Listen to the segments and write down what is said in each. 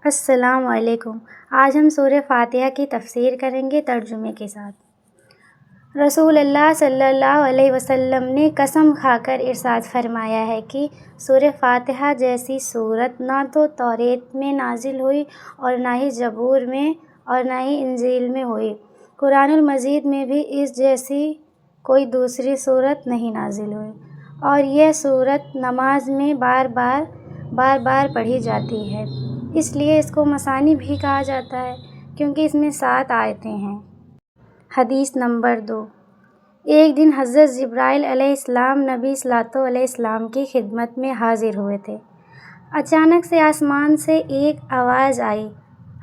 السلام علیکم۔ آج ہم سورہ فاتحہ کی تفسیر کریں گے ترجمے کے ساتھ۔ رسول اللہ صلی اللہ علیہ وسلم نے قسم کھا کر ارشاد فرمایا ہے کہ سورہ فاتحہ جیسی سورت نہ تو توریت میں نازل ہوئی اور نہ ہی زبور میں اور نہ ہی انجیل میں ہوئی۔ قرآن مجید میں بھی اس جیسی کوئی دوسری سورت نہیں نازل ہوئی، اور یہ سورت نماز میں بار بار پڑھی جاتی ہے۔ اس لیے اس کو مثانی بھی کہا جاتا ہے کیونکہ اس میں 7 آیتیں ہیں۔ حدیث نمبر 2۔ ایک دن حضرت جبرائیل علیہ السلام نبی صلی اللہ علیہ وسلم کی خدمت میں حاضر ہوئے تھے۔ اچانک سے آسمان سے ایک آواز آئی۔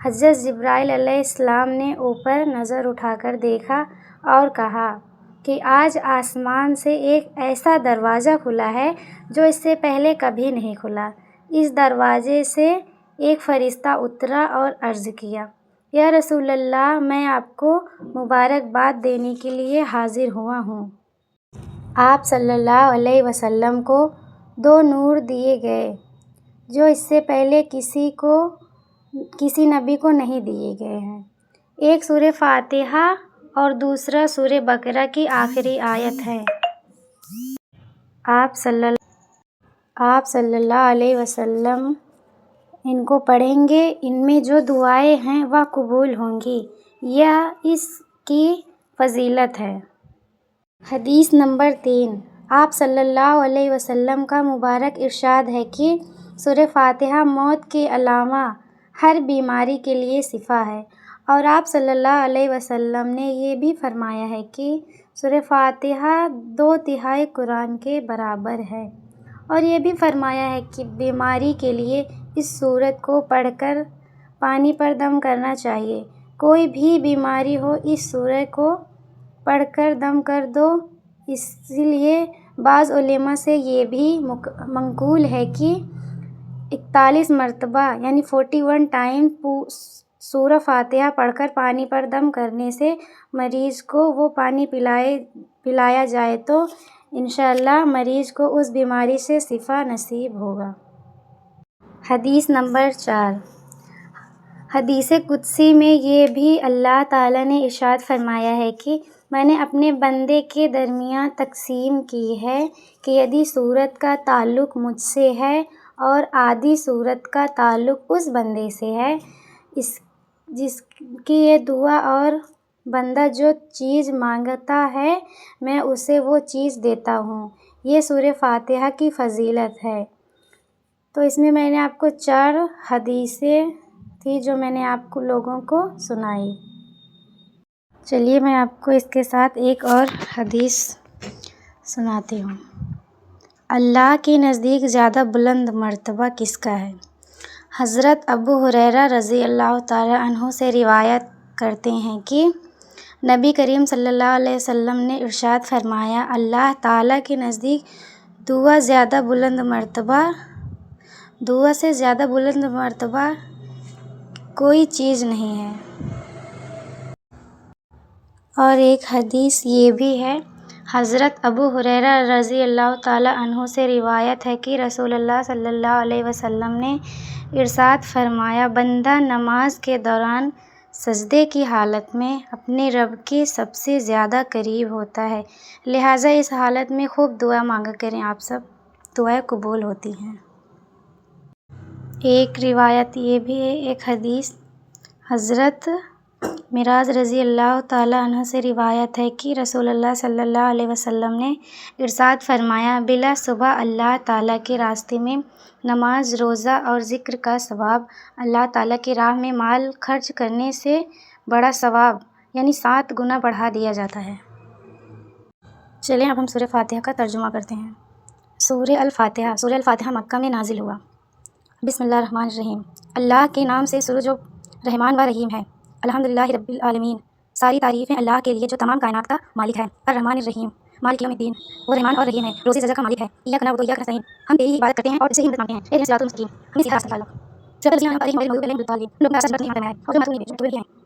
حضرت جبرائیل علیہ السلام نے اوپر نظر اٹھا کر دیکھا اور کہا کہ آج آسمان سے ایک ایسا دروازہ کھلا ہے جو اس سے پہلے کبھی نہیں کھلا۔ اس دروازے سے ایک فرشتہ اترا اور عرض کیا، یا رسول اللہ، میں آپ کو مبارکباد دینے کے لیے حاضر ہوا ہوں۔ آپ صلی اللہ علیہ وسلم کو 2 نور دیے گئے جو اس سے پہلے کسی نبی کو نہیں دیے گئے ہیں۔ ایک سورہ فاتحہ اور دوسرا سورہ بقرہ کی آخری آیت ہے۔ آپ صلی اللہ علیہ وسلم ان کو پڑھیں گے، ان میں جو دعائیں ہیں وہ قبول ہوں گی، یہ اس کی فضیلت ہے۔ حدیث نمبر 3۔ آپ صلی اللہ علیہ وسلم کا مبارک ارشاد ہے کہ سورہ فاتحہ موت کے علاوہ ہر بیماری کے لیے شفا ہے، اور آپ صلی اللہ علیہ وسلم نے یہ بھی فرمایا ہے کہ سورہ فاتحہ 2/3 قرآن کے برابر ہے، اور یہ بھی فرمایا ہے کہ بیماری کے لیے اس سورت کو پڑھ کر پانی پر دم کرنا چاہیے۔ کوئی بھی بیماری ہو، اس سورت کو پڑھ کر دم کر دو۔ اس لیے بعض علماء سے یہ بھی منقول ہے کہ 41 مرتبہ یعنی 41 ٹائم سورہ فاتحہ پڑھ کر پانی پر دم کرنے سے مریض کو وہ پانی پلایا جائے تو انشاءاللہ مریض کو اس بیماری سے شفا نصیب ہوگا۔ حدیث نمبر 4۔ حدیث قدسی میں یہ بھی اللہ تعالیٰ نے ارشاد فرمایا ہے کہ میں نے اپنے بندے کے درمیان تقسیم کی ہے کہ یدی سورت کا تعلق مجھ سے ہے اور آدھی سورت کا تعلق اس بندے سے ہے جس کی یہ دعا، اور بندہ جو چیز مانگتا ہے میں اسے وہ چیز دیتا ہوں۔ یہ سورہ فاتحہ کی فضیلت ہے۔ تو اس میں نے آپ کو 4 حدیثیں تھی جو میں نے آپ کو لوگوں کو سنائی۔ چلیے میں آپ کو اس کے ساتھ ایک اور حدیث سناتی ہوں۔ اللہ کے نزدیک زیادہ بلند مرتبہ کس کا ہے؟ حضرت ابو ہریرہ رضی اللہ تعالی عنہ سے روایت کرتے ہیں کہ نبی کریم صلی اللہ علیہ وسلم نے ارشاد فرمایا، اللہ تعالیٰ کے نزدیک دعا سے زیادہ بلند مرتبہ کوئی چیز نہیں ہے۔ اور ایک حدیث یہ بھی ہے، حضرت ابو ہریرہ رضی اللہ تعالی عنہ سے روایت ہے کہ رسول اللہ صلی اللہ علیہ وسلم نے ارشاد فرمایا، بندہ نماز کے دوران سجدے کی حالت میں اپنے رب کے سب سے زیادہ قریب ہوتا ہے، لہٰذا اس حالت میں خوب دعا مانگا کریں، آپ سب دعائیں قبول ہوتی ہیں۔ ایک روایت یہ بھی ہے، ایک حدیث حضرت معراج رضی اللہ تعالی عنہ سے روایت ہے کہ رسول اللہ صلی اللہ علیہ وسلم نے ارشاد فرمایا، بلا شبہ اللہ تعالیٰ کے راستے میں نماز، روزہ اور ذکر کا ثواب اللہ تعالیٰ کی راہ میں مال خرچ کرنے سے بڑا ثواب یعنی 7 گنا بڑھا دیا جاتا ہے۔ چلیں اب ہم سورہ فاتحہ کا ترجمہ کرتے ہیں۔ سورہ الفاتحہ مکہ میں نازل ہوا۔ بسم اللہ الرحمن الرحیم۔ اللہ کے نام سے شروع جو رحمان و رحیم ہے۔ الحمدللہ رب العالمین۔ ساری تعریفیں اللہ کے لیے جو تمام کائنات کا مالک ہے۔ الرحمن الرحیم، مالک یوم الدین، وہ رحمان اور رحیم ہے، روزی رزق کا مالک ہے۔ ایاک نعبد و ایاک نستعین، ہم تیری ہی عبادت کرتے ہیں اور اسے ہی مدد مانگتے ہیں۔ اہدنا الصراط المستقیم، ہمیں سیدھا راستہ دکھا۔ صراط الذین انعمت علیہم غیر المغضوب علیہم ولا الضالین۔ ان لوگوں نے ایسا نہیں فرمایا ہے اور جو معصوم نہیں ہے، جو